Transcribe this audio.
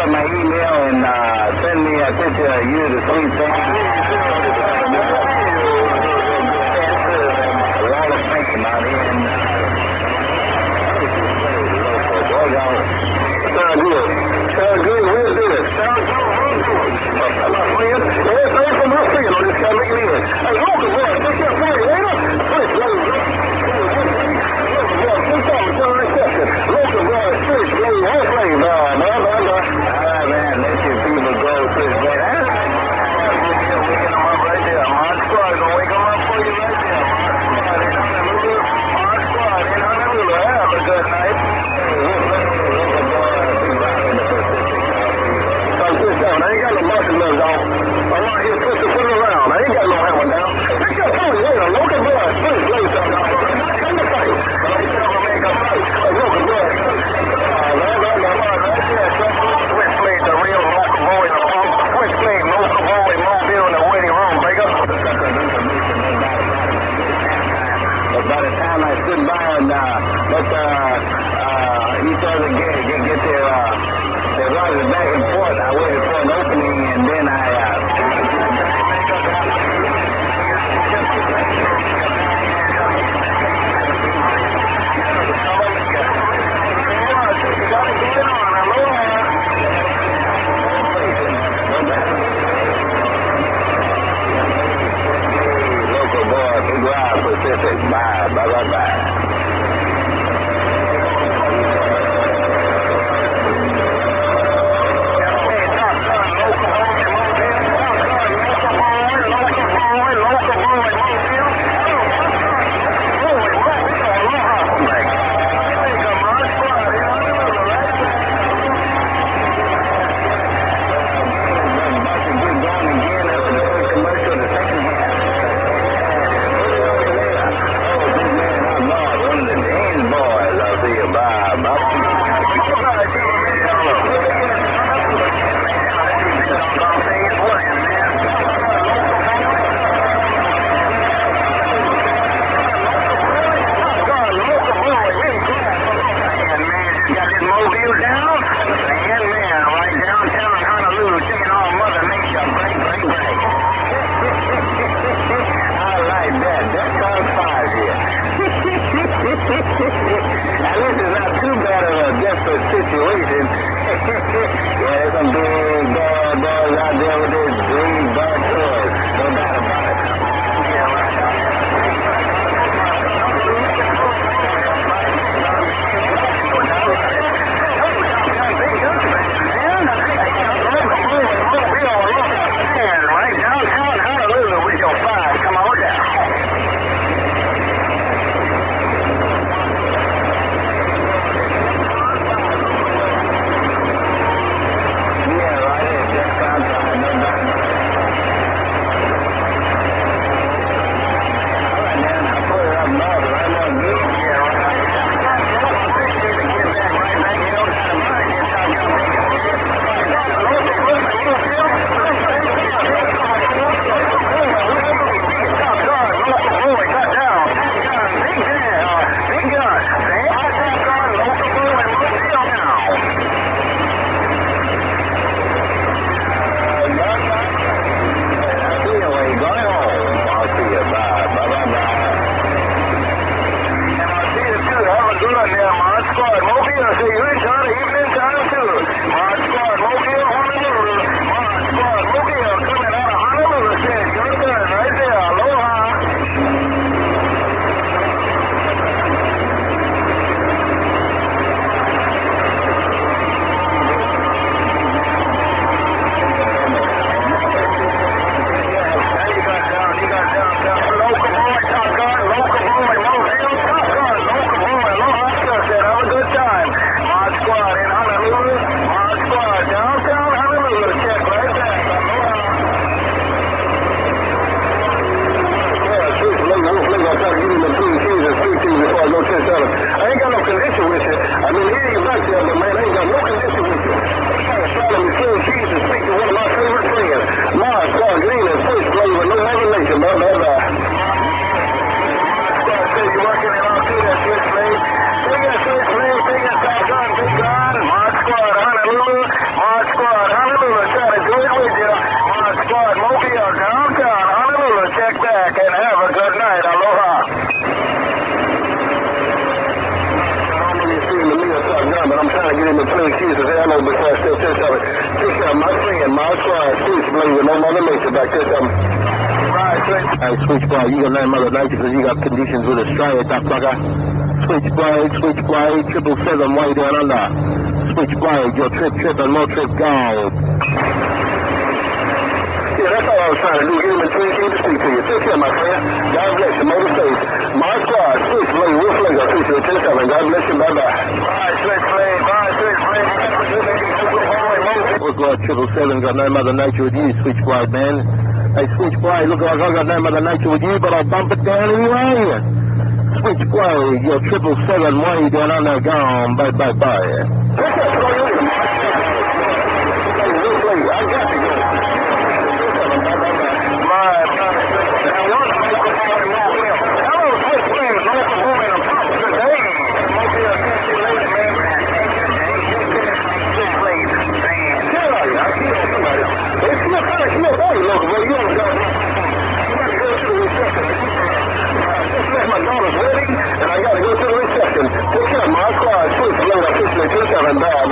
up my email and send me a picture of you, the sweet thing. A lot of fame out here. Sound good. Sound good. We'll do it. Sound good. My friend, everything from my friend on this time, make it in. Hey, local boy, take your friend later. Local boy, SWITCHBLADE, whole flame, all right, man, let your people go, SWITCHBLADE. We get them up right there. Mod Squad gonna wake them up for you right there. Mod Squad in Honolulu. Have a good night. I ain't got no muscle left, dog. I'm out here pushing it around. I ain't got no hammer down. Take your phone later. Local boy, SWITCHBLADE, come to fight. Local boy. SWITCHBLADE, the real local boy. SWITCHBLADE, local boy, mobile in the waiting room. Break up. But by the time I stood by and let each other get their rogers back and forth, I waited for an opening and then I local boy, big ride, Pacific, bye. Bye-bye. you back there, something. Hey, Switchblade, you gonna learn Mother Nature because you got conditions with a straight, that fucker. Switchblade, 777, way down under. Switchblade, your tripping, more trip gone. Yeah, that's all I was trying to do. Get him in 20 feet to speak to you. Take care, my friend. God bless you. Motor State. My squad, Switchblade, Wolf Lake, I'll see you at 10-7. God bless you. Bye-bye. Bye, Switchblade. Bye, Switchblade. Look like 777 got no Mother Nature with you, Switchblade, man. Hey, Switchblade, look like I got no Mother Nature with you, but I'll bump it down anyway. Switchblade, your 777 way down under, gone. Bye, bye, bye. I got you. My daughter's wedding, and I got to go to the reception. Take care of my car. Switchblade, officially 27 back.